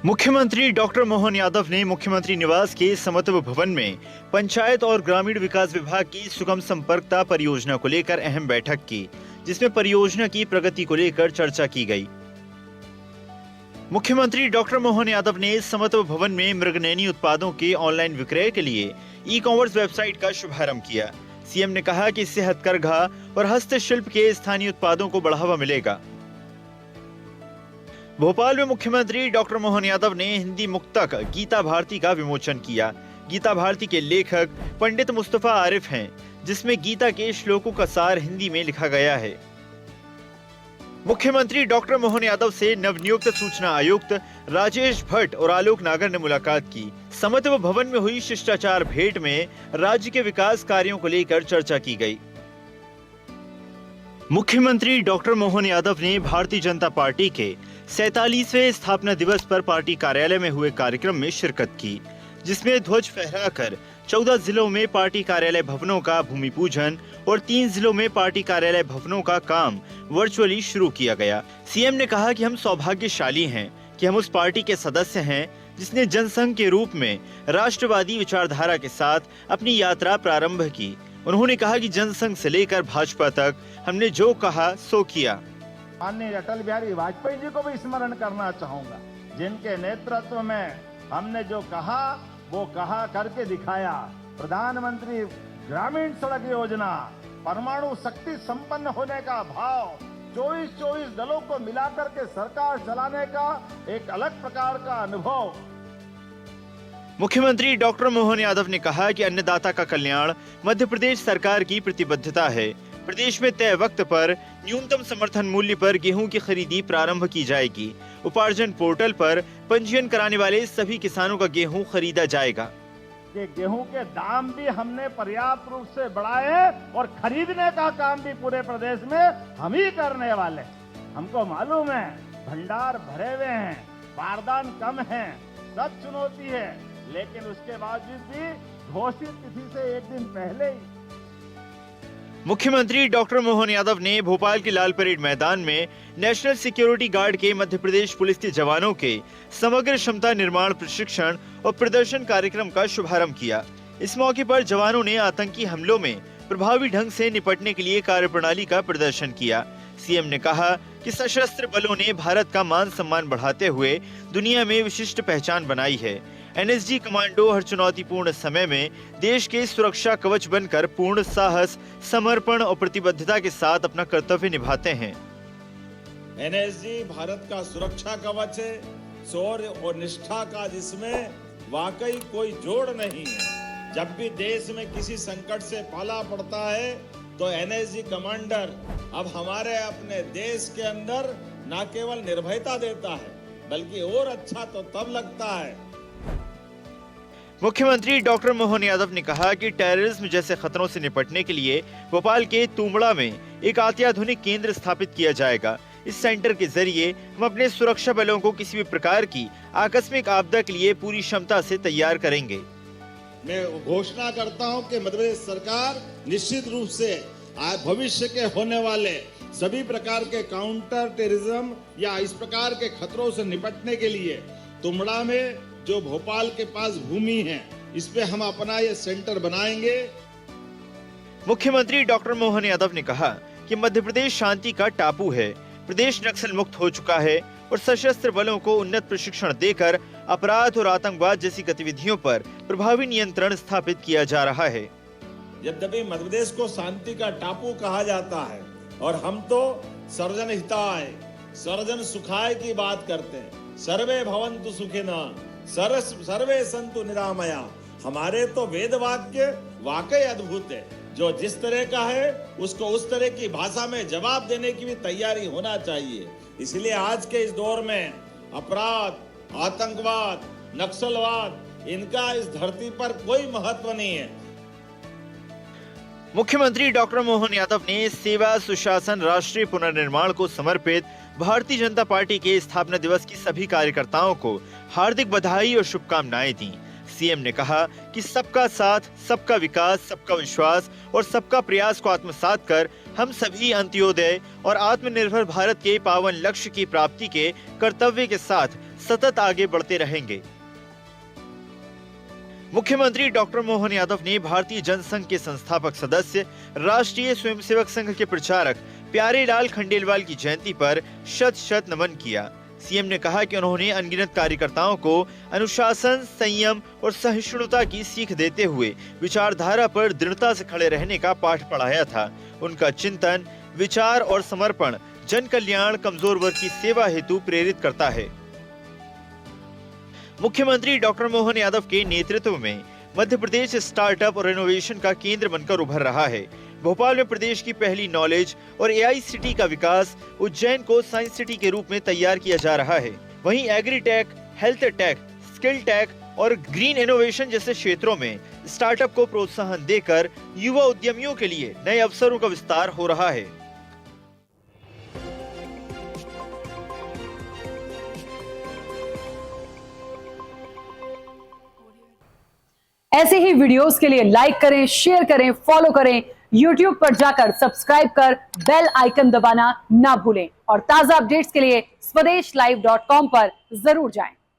मुख्यमंत्री डॉक्टर मोहन यादव ने मुख्यमंत्री निवास के समत्व भवन में पंचायत और ग्रामीण विकास विभाग की सुगम संपर्कता परियोजना को लेकर अहम बैठक की, जिसमें परियोजना की प्रगति को लेकर चर्चा की गई। मुख्यमंत्री डॉक्टर मोहन यादव ने समत्व भवन में मृगनयनी उत्पादों के ऑनलाइन विक्रय के लिए ई-कॉमर्स वेबसाइट का शुभारंभ किया। सीएम ने कहा कि इससे हथकरघा और हस्तशिल्प के स्थानीय उत्पादों को बढ़ावा मिलेगा। भोपाल में मुख्यमंत्री डॉक्टर मोहन यादव ने हिंदी मुक्तक गीता भारती का विमोचन किया। गीता भारती के लेखक पंडित मुस्तफा आरिफ हैं, जिसमें गीता के श्लोकों का सार हिंदी में लिखा गया है। मुख्यमंत्री डॉक्टर मोहन यादव से नवनियुक्त सूचना आयुक्त राजेश भट्ट और आलोक नागर ने मुलाकात की। समत्व भवन में हुई शिष्टाचार भेंट में राज्य के विकास कार्यों को लेकर चर्चा की गई। मुख्यमंत्री डॉक्टर मोहन यादव ने भारतीय जनता पार्टी के 47वें स्थापना दिवस पर पार्टी कार्यालय में हुए कार्यक्रम में शिरकत की, जिसमें ध्वज फहराकर 14 जिलों में पार्टी कार्यालय भवनों का भूमि पूजन और 3 जिलों में पार्टी कार्यालय भवनों का काम वर्चुअली शुरू किया गया। सीएम ने कहा कि हम सौभाग्यशाली हैं कि हम उस पार्टी के सदस्य हैं जिसने जनसंघ के रूप में राष्ट्रवादी विचारधारा के साथ अपनी यात्रा प्रारंभ की। उन्होंने कहा कि जनसंघ से लेकर भाजपा तक हमने जो कहा सो किया। माननीय अटल बिहारी वाजपेयी जी को भी स्मरण करना चाहूंगा, जिनके नेतृत्व में हमने जो कहा वो कहा करके दिखाया। प्रधानमंत्री ग्रामीण सड़क योजना, परमाणु शक्ति संपन्न होने का भाव, 24 दलों को मिलाकर के सरकार चलाने का एक अलग प्रकार का अनुभव। मुख्यमंत्री डॉक्टर मोहन यादव ने कहा कि अन्नदाता का कल्याण मध्य प्रदेश सरकार की प्रतिबद्धता है। प्रदेश में तय वक्त पर न्यूनतम समर्थन मूल्य पर गेहूं की खरीदी प्रारंभ की जाएगी। उपार्जन पोर्टल पर पंजीयन कराने वाले सभी किसानों का गेहूं खरीदा जाएगा। कि गेहूं के दाम भी हमने पर्याप्त रूप से बढ़ाए और खरीदने का काम भी पूरे प्रदेश में हम ही करने वाले। हमको मालूम है भंडार भरे हुए हैं, बारदान कम है, सब चुनौती है, लेकिन उसके बावजूद भी घोषित तिथि से एक दिन पहले ही मुख्यमंत्री डॉक्टर मोहन यादव ने भोपाल के लाल परेड मैदान में नेशनल सिक्योरिटी गार्ड के मध्य प्रदेश पुलिस के जवानों के समग्र क्षमता निर्माण प्रशिक्षण और प्रदर्शन कार्यक्रम का शुभारंभ किया। इस मौके पर जवानों ने आतंकी हमलों में प्रभावी ढंग से निपटने के लिए कार्यप्रणाली का प्रदर्शन किया। सीएम ने कहा कि सशस्त्र बलों ने भारत का मान सम्मान बढ़ाते हुए दुनिया में विशिष्ट पहचान बनाई है। एनएसजी कमांडो हर चुनौतीपूर्ण समय में देश के सुरक्षा कवच बनकर पूर्ण साहस, समर्पण और प्रतिबद्धता के साथ अपना कर्तव्य निभाते हैं। एनएसजी भारत का सुरक्षा कवच है, शौर्य और निष्ठा का जिसमें वाकई कोई जोड़ नहीं है। जब भी देश में किसी संकट से पाला पड़ता है तो एनएसजी कमांडर अब हमारे अपने देश के अंदर न केवल निर्भयता देता है, बल्कि और अच्छा तो तब लगता है। मुख्यमंत्री डॉक्टर मोहन यादव ने कहा कि टेररिज्म जैसे खतरों से निपटने के लिए भोपाल के तुमड़ा में एक अत्याधुनिक केंद्र स्थापित किया जाएगा। इस सेंटर के जरिए हम अपने सुरक्षा बलों को किसी भी प्रकार की आकस्मिक आपदा के लिए पूरी क्षमता से तैयार करेंगे। मैं घोषणा करता हूं कि मध्य प्रदेश सरकार निश्चित रूप से भविष्य के होने वाले सभी प्रकार के काउंटर टेररिज्म या इस प्रकार के खतरों से निपटने के लिए तुमड़ा में जो भोपाल के पास भूमि है, इस पे हम अपना ये सेंटर बनाएंगे। मुख्यमंत्री डॉक्टर मोहन यादव ने कहा कि मध्य प्रदेश शांति का टापू है। प्रदेश नक्सल मुक्त हो चुका है और सशस्त्र बलों को उन्नत प्रशिक्षण देकर अपराध और आतंकवाद जैसी गतिविधियों पर प्रभावी नियंत्रण स्थापित किया जा रहा है। यद्यपि मध्य प्रदेश को शांति का टापू कहा जाता है और हम तो सर्वजन हिताय, सर्वजन सुखाय की बात करते हैं। सर्वे भवन्तु सुखिनः, सर्वे सन्तु निरामया। हमारे तो वेद वाक्य वाकई अद्भुत है। जो जिस तरह का है उसको उस तरह की भाषा में जवाब देने की भी तैयारी होना चाहिए। इसलिए आज के इस दौर में अपराध, आतंकवाद, नक्सलवाद, इनका इस धरती पर कोई महत्व नहीं है। मुख्यमंत्री डॉक्टर मोहन यादव ने सेवा सुशासन राष्ट्रीय पुनर्निर्माण को समर्पित भारतीय जनता पार्टी के स्थापना दिवस की सभी कार्यकर्ताओं को हार्दिक बधाई और शुभकामनाएं दी। सीएम ने कहा कि सबका साथ, सबका विकास, सबका विश्वास और सबका प्रयास को आत्मसात कर हम सभी अंत्योदय और आत्मनिर्भर भारत के पावन लक्ष्य की प्राप्ति के कर्तव्य के साथ सतत आगे बढ़ते रहेंगे। मुख्यमंत्री डॉक्टर मोहन यादव ने भारतीय जनसंघ के संस्थापक सदस्य, राष्ट्रीय स्वयंसेवक संघ के प्रचारक प्यारेलाल खंडेलवाल की जयंती पर शत शत नमन किया। सीएम ने कहा कि उन्होंने अनगिनत कार्यकर्ताओं को अनुशासन, संयम और सहिष्णुता की सीख देते हुए विचारधारा पर दृढ़ता से खड़े रहने का पाठ पढ़ाया था। उनका चिंतन, विचार और समर्पण जन कल्याण, कमजोर वर्ग की सेवा हेतु प्रेरित करता है। मुख्यमंत्री डॉक्टर मोहन यादव के नेतृत्व में मध्य प्रदेश स्टार्टअप और इनोवेशन का केंद्र बनकर उभर रहा है। भोपाल में प्रदेश की पहली नॉलेज और एआई सिटी का विकास, उज्जैन को साइंस सिटी के रूप में तैयार किया जा रहा है। वहीं agritech, health tech, skill tech और ग्रीन इनोवेशन जैसे क्षेत्रों में स्टार्टअप को प्रोत्साहन देकर युवा उद्यमियों के लिए नए अवसरों का विस्तार हो रहा है। ऐसे ही वीडियोस के लिए लाइक करें, शेयर करें, फॉलो करें। YouTube पर जाकर सब्सक्राइब कर बेल आइकन दबाना ना भूलें और ताजा अपडेट्स के लिए swedeshlive.com पर जरूर जाएं।